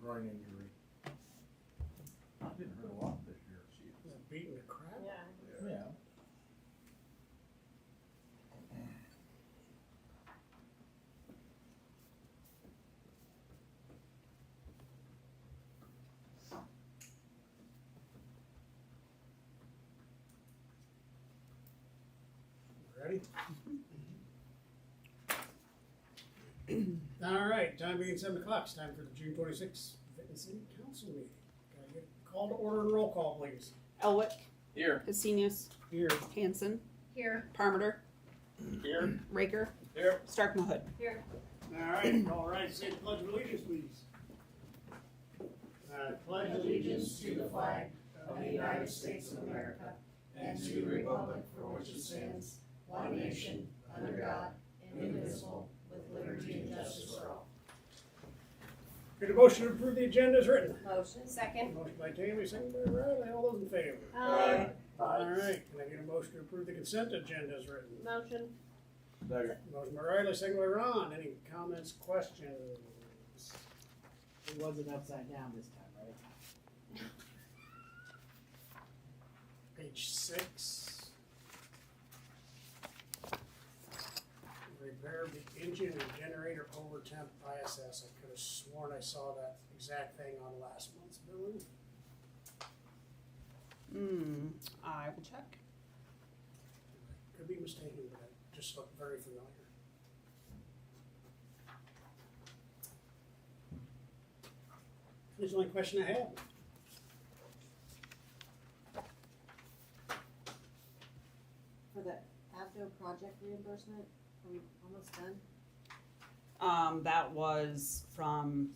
groin injury. Didn't hurt a lot this year. Beating the crap. Yeah. Yeah. Ready? All right, time being 7 o'clock, it's time for the June 26th Vinton City Council meeting. Can I get a call to order and roll call, please? Elwick, Here. Hesenius, Here. Hanson, Here. Parmenter, Here. Raker, Here. Stark Mahut. Here. All right, say the pledge of allegiance, please. I pledge Allegiance to the flag of the United States of America and to the republic for which it stands, one nation, under God, indivisible, with liberty and justice for all. Get a motion to approve the agenda as written. Motion. Second. Motion by Tammy, second by Riley, all those in favor? Aye. All right, can I get a motion to approve the consent agenda as written? Motion. Second. Motion by Riley, second by Ron, any comments, questions? It wasn't upside down this time, right? Page 6. Repair the engine and generator over temp ISS. I could have sworn I saw that exact thing on last month's billing. I will check. Could be mistaken, but it just looked very familiar. That's the only question I have. For the AVDO project reimbursement, are we almost done? That was from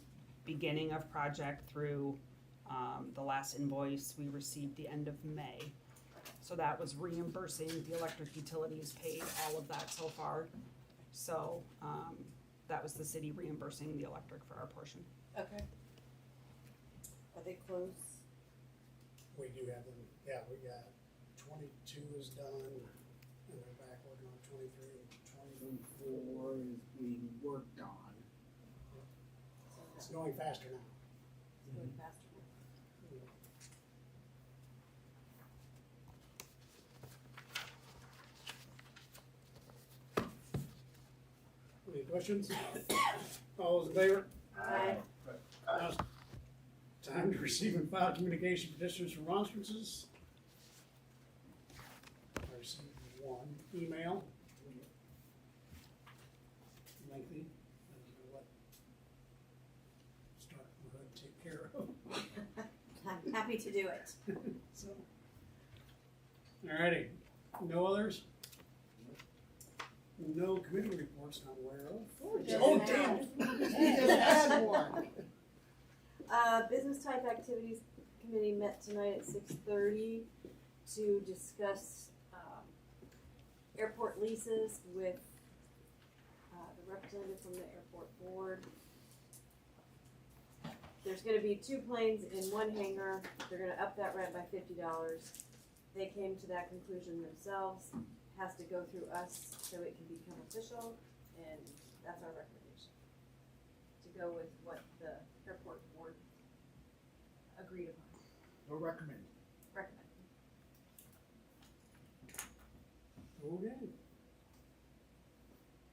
beginning of project through, the last invoice we received the end of May. So that was reimbursing the electric utilities, paid all of that so far. So, that was the city reimbursing the electric for our portion. Okay. Are they close? We do have them, yeah, we got 22 is done, and they're back working on 23 and 24 is being worked on. It's going faster now. It's going faster. Any questions? All those in favor? Aye. Now it's time to receive and file communication petitions from remonstrances. I received one email. Lengthy. I don't know what Stark will go take care of. I'm happy to do it. So, alrighty, no others? No committee reports I'm aware of. Just Oh, now. damn. Just add one. Business type activities committee met tonight at 6:30 to discuss, airport leases with, the representative from the airport board. There's gonna be 2 planes in 1 hangar, they're gonna up that rent by $50. They came to that conclusion themselves, has to go through us so it can become official, and that's our recommendation. To go with what the airport board agreed upon, Or recommend. recommended. Okay.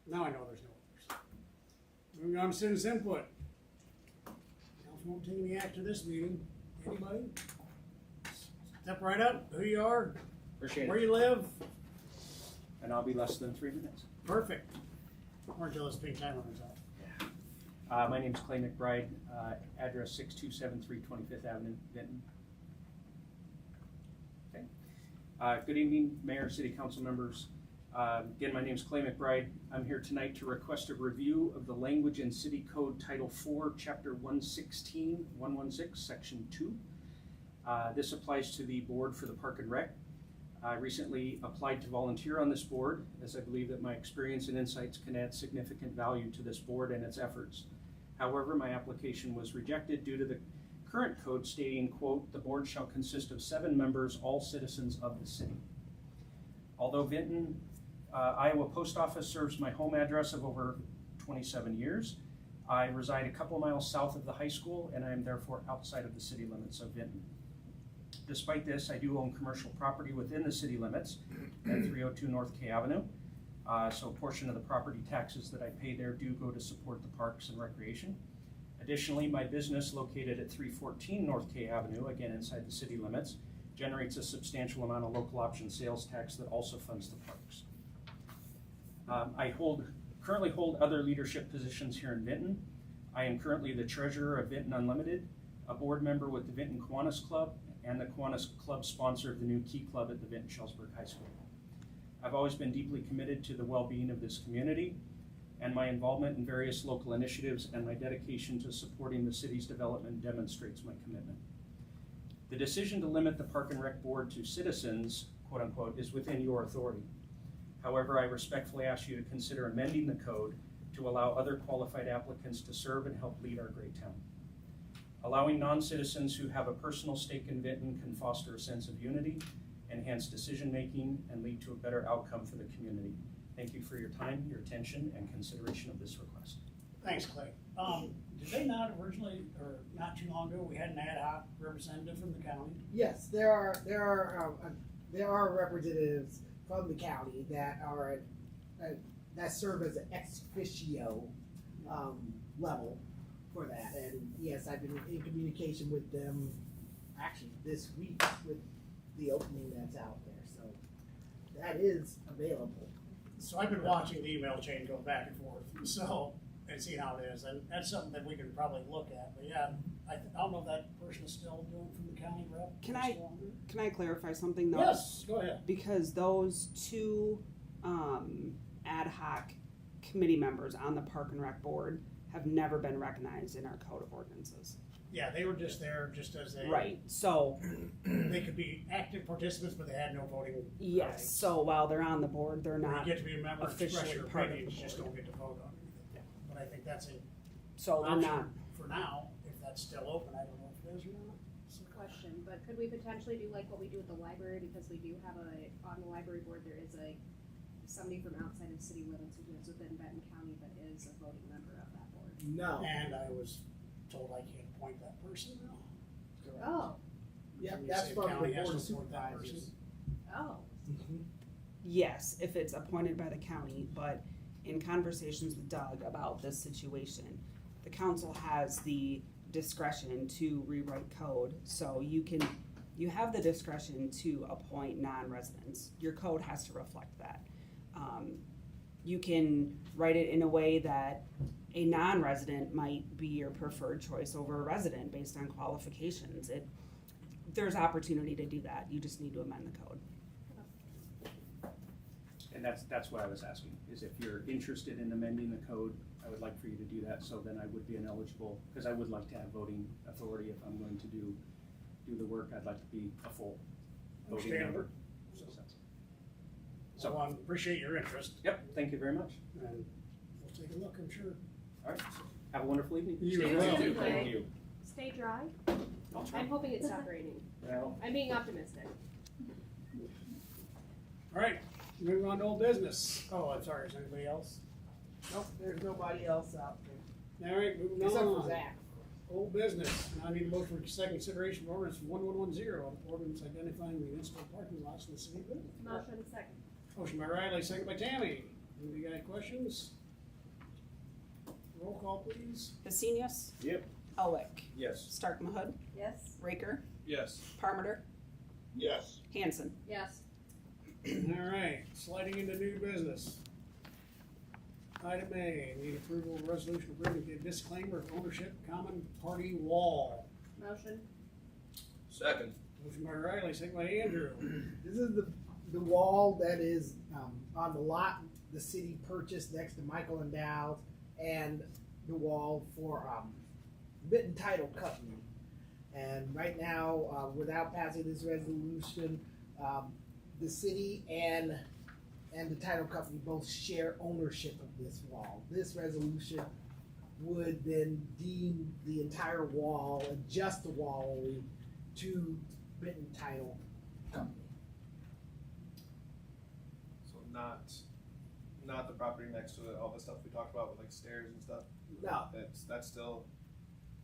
Now I know there's no others. Moving on to citizen input. Council won't take any action to this meeting. Anybody? Step right up, who you are, Appreciate where it. you live. And I'll be less than 3 minutes. Perfect. Or until this big timer runs out. My name's Clay McBride, address 6273 25th Avenue, Vinton. Okay. Good evening, Mayor, City Council members. Again, my name's Clay McBride. I'm here tonight to request a review of the language in City Code Title 4, Chapter 116, Section 2. This applies to the board for the Park and Rec. I recently applied to volunteer on this board, as I believe that my experience and insights can add significant value to this board and its efforts. However, my application was rejected due to the current code stating, quote, "The board shall consist of 7 members, all citizens of the city." Although Vinton, Iowa Post Office serves my home address of over 27 years, I reside a couple miles south of the high school, and I am therefore outside of the city limits of Vinton. Despite this, I do own commercial property within the city limits at 302 North K Avenue. So a portion of the property taxes that I pay there do go to support the parks and recreation. Additionally, my business located at 314 North K Avenue, again inside the city limits, generates a substantial amount of local option sales tax that also funds the parks. I currently hold other leadership positions here in Vinton. I am currently the treasurer of Vinton Unlimited, a board member with the Vinton Kiwanis Club, and the Kiwanis Club sponsor of the new Key Club at the Vinton Shellsburg High School. I've always been deeply committed to the well-being of this community, and my involvement in various local initiatives and my dedication to supporting the city's development demonstrates my commitment. The decision to limit the Park and Rec Board to citizens, quote unquote, is within your authority. However, I respectfully ask you to consider amending the code to allow other qualified applicants to serve and help lead our great town. Allowing non-citizens who have a personal stake in Vinton can foster a sense of unity, enhance decision-making, and lead to a better outcome for the community. Thank you for your time, your attention, and consideration of this request. Thanks, Clay. Did they not originally, or not too long ago, we had an ad hoc representative from the county? Yes, there are representatives from the county that are, that serve as an ex officio, level for that. And yes, I've been in communication with them actually this week with the opening that's out there, so that is available. So I've been watching the email chain go back and forth, so, and seeing how it is, and that's something that we can probably look at, but yeah, I don't know if that person is still doing from the county rep. Can I clarify something though? Yes, go ahead. Because those two ad hoc committee members on the Park and Rec Board have never been recognized in our code of ordinances. Yeah, they were just there just as a. Right, so, They could be active participants, but they had no voting rights. yes, so while they're on the board, they're Where not, you get to be a member, express officially your part of opinions, the just board. don't get to vote on anything. But I think that's a so they're not, option for now, if that's still open, I don't know if it is or not. Question, but could we potentially do like what we do with the library, because we do have on the library board, there is somebody from outside of city limits who lives within Benton County but is a voting member of that board. No. And I was told I can't appoint that person now. Oh, Yep, You that's say from the county has board to of appoint that supervisors. oh, yes, if it's appointed by the county, but in conversations with Doug about this situation, the council has the discretion to rewrite code, so you have the discretion to appoint non-residents. Your code has to reflect that. You can write it in a way that a non-resident might be your preferred choice over a resident based on qualifications. There's opportunity to do that, you just need to amend the code. And that's what I was asking, is if you're interested in amending the code, I would like for you to do that, so then I would be ineligible, because I would like to have voting authority if I'm going to do the work. I'd like to be a full voting member. So I appreciate your interest, Yep, thank you very much. and we'll take a look, I'm sure. All right, have a wonderful evening. You Stay as well. tuned. Thank you. stay dry. I'll try. I'm hoping it stopped raining. Well, I'm being optimistic. All right, moving on to old business. Oh, I'm sorry, is there anybody else? Nope, there's nobody else out there. All right, moving Except for on. Zach. Old business. Now I need a motion for second consideration of ordinance 1110, ordinance identifying municipal parking lots in the city of Vinton. Motion second. Motion by Riley, second by Tammy. Anybody got any questions? Roll call, please. Vasinius? Yep. Elwick? Yes. Stark Mahud? Yes? Raker? Yes. Parmenter? Yes. Hanson? Yes. All right, sliding into new business. Item A, need approval of resolution approving the disclaimer of ownership common party wall. Motion. Second. Motion by Riley, second by Andrew. This is the wall that is on the lot the city purchased next to Michael and Dow's, and the wall for Benton Title Company. And right now, without passing this resolution, the city and the title company both share ownership of this wall. This resolution would then deem the entire wall and just the wall only to Benton Title Company. So not the property next to it, all the stuff we talked about with like stairs and stuff. No. That's still.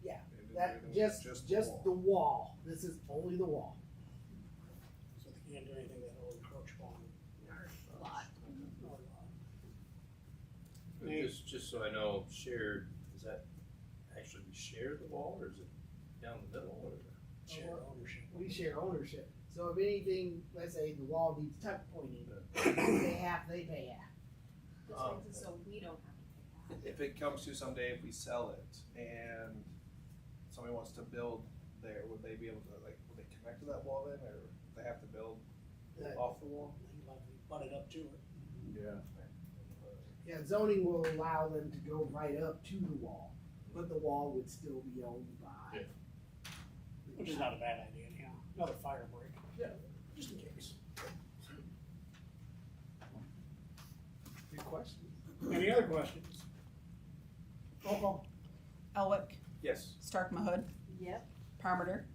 Yeah, they're that doing just the wall. This is only the wall. So they can't do anything that will encroach upon our lot. Just so I know, shared, does that actually share the wall, or is it down the middle, or? Share ownership. We share ownership. So if anything, let's say the wall needs tuck pointing, they half, they pay half. This makes it so we don't have to pay half. If it comes to someday, if we sell it and somebody wants to build there, would they be able to, like, would they connect to that wall then, or they have to build That- off the wall? They like butt it up to it. Yeah. Yeah, zoning will allow them to go right up to the wall, but the wall would still be owned by. Yeah. Which is not a bad idea, anyhow. Another fire break. Yeah. Just in case. Good question. Any other questions? Roll call. Elwick, Yes. Stark Mahud, Yep. Parmenter,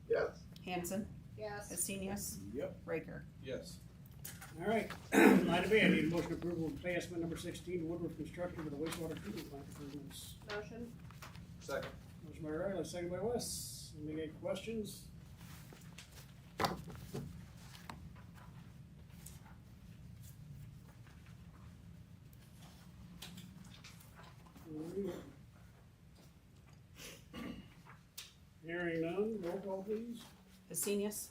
Yes. Hanson, Yes. Hastinius, Yep. Raker. Yes. All right. Item B, I need a motion approval of pay estimate number 16, Woodward Construction for the wastewater treatment plant improvements. Motion? Second. Motion by Riley, second by Wes. Any questions? Hearing none, roll call please. Hastinius,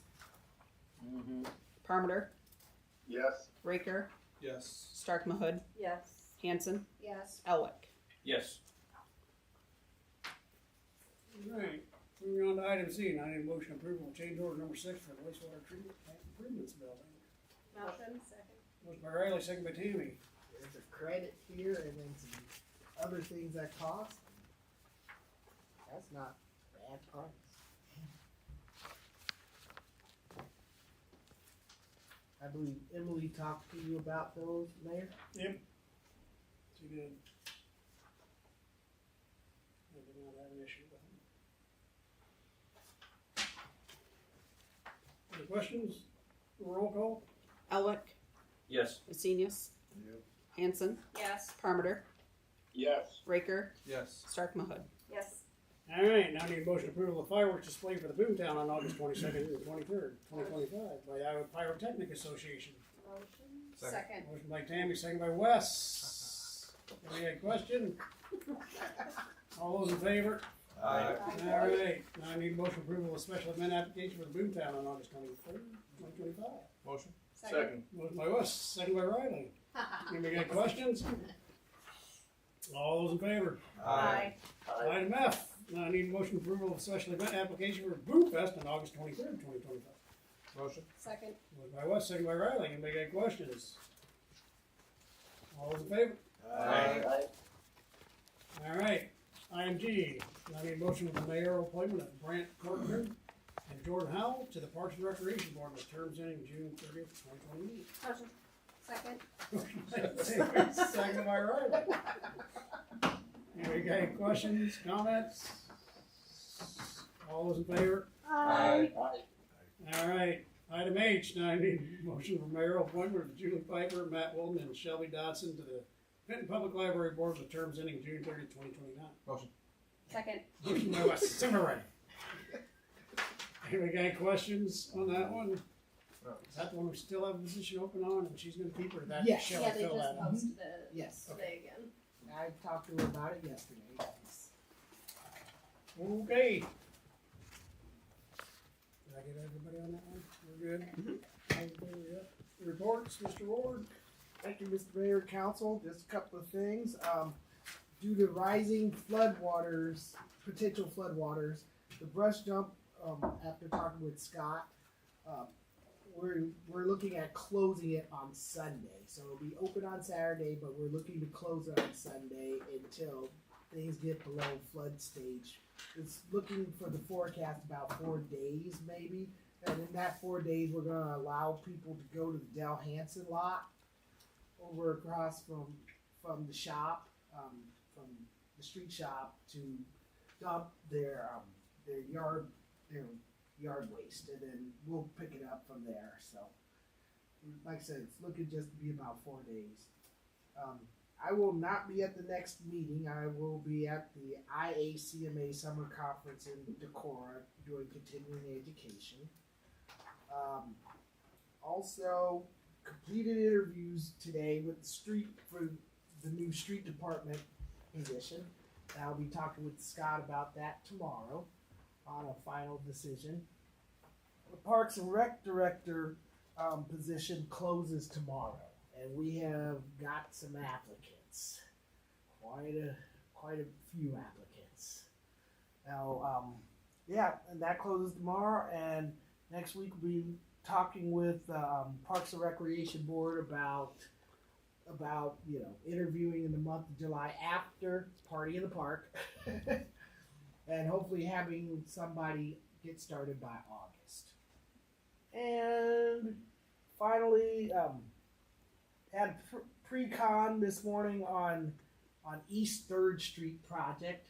Mm-hmm. Parmenter, Yes. Raker, Yes. Stark Mahud, Yes. Hanson, Yes. Elwick. Yes. All right, moving on to item C, I need a motion approval of change order number 6 for the wastewater treatment plant improvements building. Motion? Second. Motion by Riley, second by Tammy. There's a credit here and then some other things that cost. That's not bad price. I believe Emily talked to you about those, Mayor. Yep. She did. I did not have an issue with them. Any questions? Roll call? Elwick, Yes. Hastinius, Yep. Hanson, Yes. Parmenter, Yes. Raker, Yes. Stark Mahud. Yes. All right, now I need a motion approval of fireworks display for the Boomtown on August 22nd and 23rd, 2025 by the Iowa Pyrotechnic Association. Motion. Second. Motion by Tammy, second by Wes. Any question? All those in favor? Aye. All right, now I need motion approval of special event application for the Boomtown on August 23rd, 2025. Motion. Second. Motion by West, second by Riley. Anybody got questions? All those in favor? Aye. Item F, now I need motion approval of special event application for Boom Fest on August 23rd, 2025. Motion. Second. Motion by West, second by Riley. Anybody got questions? All those in favor? Aye. All right, item G, I need motion of the mayoral appointment of Brant Corcoran and Jordan Howell to the Parks and Recreation Board with terms ending June 30th, 2028. Motion. Second. Second by Riley. Anybody got any questions, comments? All those in favor? Aye. All right, item H, now I need motion for mayoral appointment of Julie Piper, Matt Wilden, and Shelby Dodson to the Benton Public Library Board with terms ending June 30th, 2029. Motion. Second. Motion by Wes, second by Riley. Anybody got any questions on that one? Is that the one we still have a position open on and she's gonna keep her? That Yes. Shelley Yeah, they fill just that out? posted it Yes. today again. I talked to her about it yesterday. Okay. Did I get everybody on that one? We're good? Everybody, yep. Reports, Mr. Ward? Thank you, Mr. Mayor, Council. Just a couple of things. Due to rising floodwaters, potential floodwaters, the brush dump, after talking with Scott, we're looking at closing it on Sunday. So it'll be open on Saturday, but we're looking to close it on Sunday until things get below flood stage. It's looking for the forecast about 4 days maybe. And in that 4 days, we're gonna allow people to go to the Del Hansen lot over across from the shop, from the street shop to dump their yard waste, and then we'll pick it up from there. So, like I said, it's looking just to be about 4 days. I will not be at the next meeting. I will be at the IACMA Summer Conference in Decorah doing continuing education. Also, completed interviews today with the street for the new street department position. I'll be talking with Scott about that tomorrow on a final decision. The Parks and Rec Director position closes tomorrow, and we have got some applicants. Quite a few applicants. Now, yeah, and that closes tomorrow, and next week we'll be talking with Parks and Recreation Board about interviewing in the month of July after Party in the Park, and hopefully having somebody get started by August. And finally, had pre-con this morning on East 3rd Street project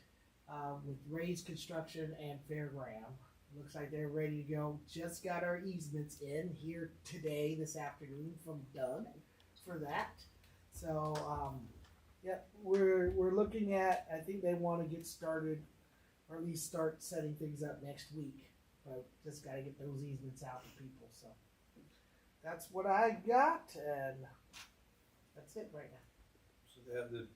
with Ray's Construction and Fairground. Looks like they're ready to go. Just got our easements in here today, this afternoon, from Doug for that. So, we're looking at, I think they want to get started, or at least start setting things up next week. But just got to get those easements out to people. So, that's what I got, and that's it right now. So they have the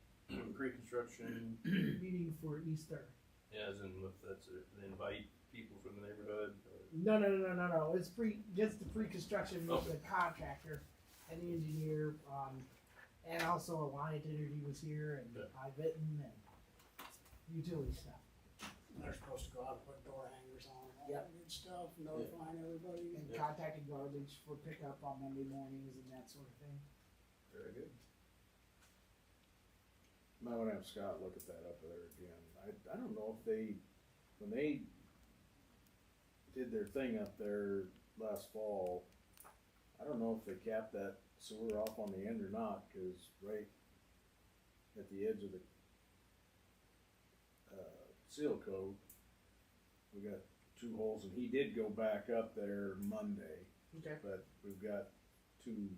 pre-construction, Meeting for Easter. yeah, as in if that's they invite people from the neighborhood. Or, No. It's just the pre-construction with the contractor and the engineer, and also Alliant Energy was here, and Ivitten and utility stuff. They're supposed to go out and put door hangers on and all Yep. that good stuff, notifying everybody. And contacting garbage for pickup on Monday mornings and that sort of thing. very good. Might want to have Scott look at that up there again. I don't know if when they did their thing up there last fall, I don't know if they capped that sewer off on the end or not, cause right at the edge of the, seal coat, we got 2 holes, and he did go back up there Monday, Okay. but we've got 2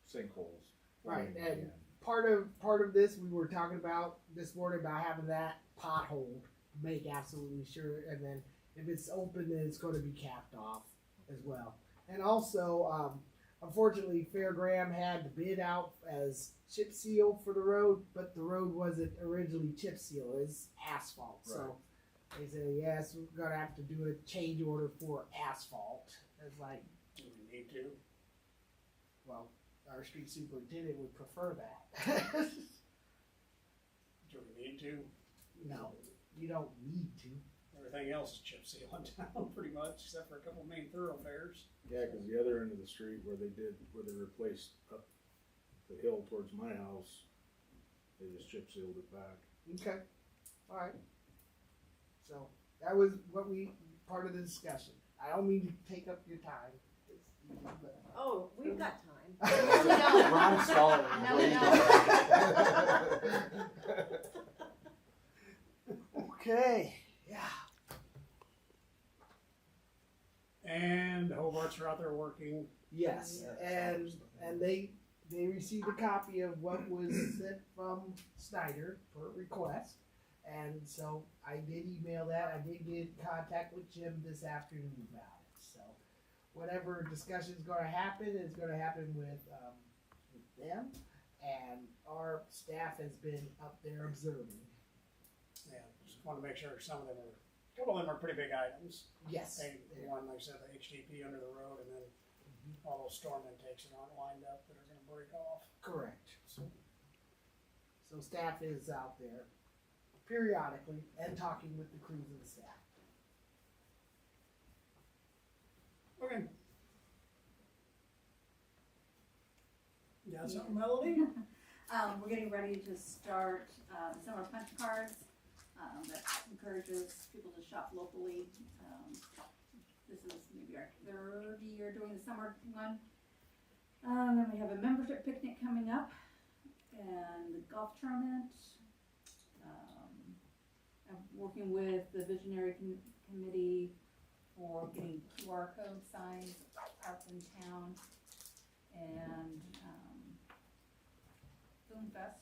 sinkholes. Right, forming and again. part of this we were talking about this morning about having that pothole, make absolutely sure, and then if it's open, then it's going to be capped off as well. And also, unfortunately, Fairgram had the bid out as chip seal for the road, but the road wasn't originally chip seal; it's asphalt. Right. So they said, yes, we're going to have to do a change order for asphalt. It's like, Do we need to? well, our street superintendent would prefer that. Do we need to? No, you don't need to. Everything else is chip seal in town, pretty much, except for a couple main thoroughfares. Yeah, cause the other end of the street where they replaced up the hill towards my house, they just chip sealed it back. Okay, all right. So that was part of the discussion. I don't mean to take up your time. But Oh, we've got time. Ron stalling. No, we don't. okay, yeah. And the Hobarts are out there working. Yes, and they received a copy of what was sent from Snyder for request, and so I did email that. I did get in contact with Jim this afternoon about it. So whatever discussion is going to happen is going to happen with them, and our staff has been up there observing. Yeah, just want to make sure some of them are, a couple of them are pretty big items. Yes, They, one, like I said, the HDP under the road, and then all those storm intakes that aren't lined up that are going to break off. correct. So staff is out there periodically and talking with the crews and the staff. Okay. You got something, Melody? We're getting ready to start summer punch cards. That encourages people to shop locally. This is maybe our 3rd year doing the summer one. Then we have a membership picnic coming up and the golf tournament. I'm working with the visionary committee for getting QR code signs out in town, and Boom Fest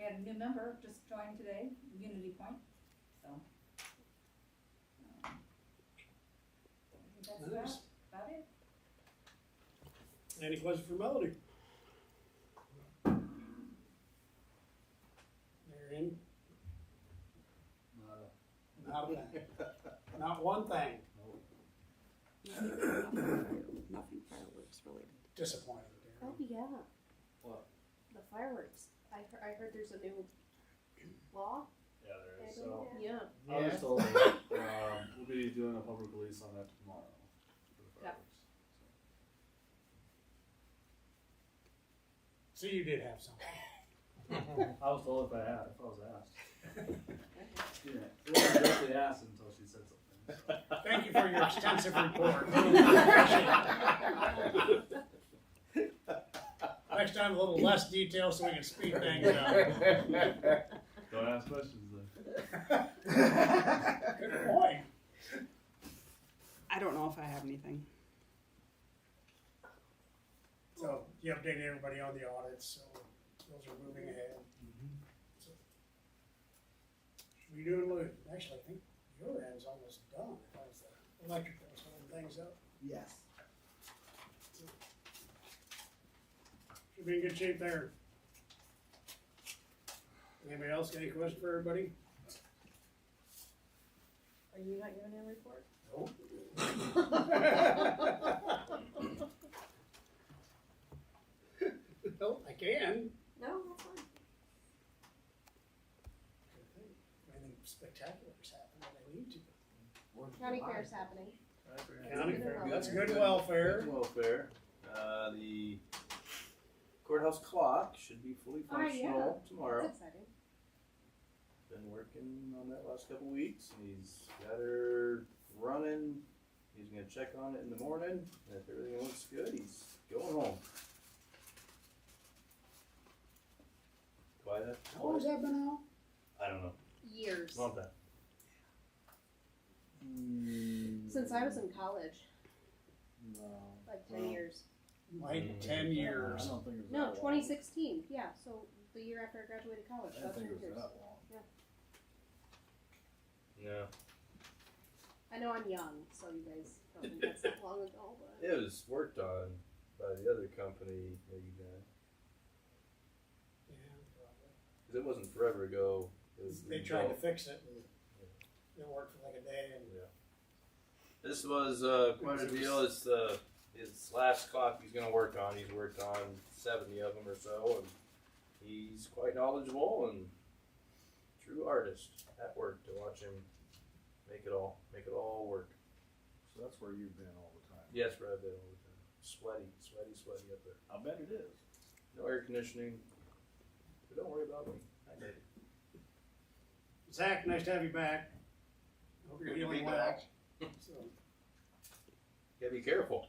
had a new member just joined today, Unity Point, so. I think that's Nice. about it. Any questions for Melody? Marion? Not a thing. Not one thing. Nothing fireworks related. Disappointing, Oh, Darren. yeah. What? The fireworks. I heard there's a new law. Yeah, there is. So Yeah. I was told that, we'll be doing a public release on that tomorrow for the Yeah. fireworks. So you did have something. I was told if I was asked. Yeah, it wasn't directly asked until she said something. Thank you for your extensive report. Next time, a little less detail so we can speed things up. Don't ask questions then. Good point. I don't know if I have anything. So you updated everybody on the audits, so those are moving ahead. So, should we do actually, I think your end's almost done. If I was the electric that was holding things up. Yes. Should be in good shape there. Anybody else got any question for everybody? Are you not giving a report? Nope. No, I can. No, that's fine. Anything spectacular is happening that I need to. County fair's happening. County Good fair, welfare. that's good welfare. Good welfare. The courthouse clock should be fully Oh, yeah. functional tomorrow. That's exciting. Been working on that last couple weeks. He's got her running. He's gonna check on it in the morning. And if everything looks good, he's going home. Quiet. How long has that been out? I don't know. Years. Long time. Since I was in college, No. like 10 years. Like 10 I years. don't think it was No, that long. 2016. Yeah, so the year after I graduated college. I About didn't 10 think it was years. that long. No. I know I'm young, so you guys don't think that's that long ago, but. It was worked on by the other company that you got. Yeah, probably. Because it wasn't forever ago. It was They tried to rebuilt. fix it and it worked for like a day and This was quite a deal. It's his last clock he's going to work on. He's worked on 70 of them or so, and he's quite knowledgeable and true artist at work to watch him make it all work. So that's where you've been all the time. Yes, Brad did all the time. Sweaty up there. I bet it is. No air conditioning. But don't worry about me. I made it. Zach, nice to have you back. Hope you're healing well. So, You gotta be careful.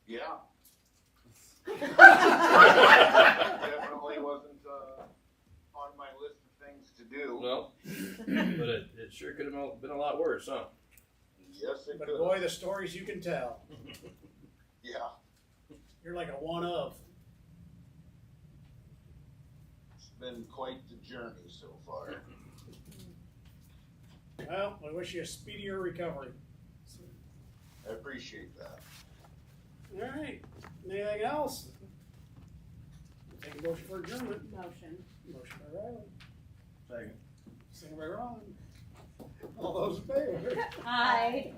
Yeah. Definitely wasn't on my list of things to do. No, but it sure could have been a lot worse, huh? Yes, it but could. boy, the stories you can tell. Yeah. You're like a one of. It's been quite the journey so far. Well, I wish you a speedier recovery. I appreciate that. All right. Anything else? Take a motion for adjournment. Motion. Motion by Riley. Second. Second by Ron. All those in favor? Hi.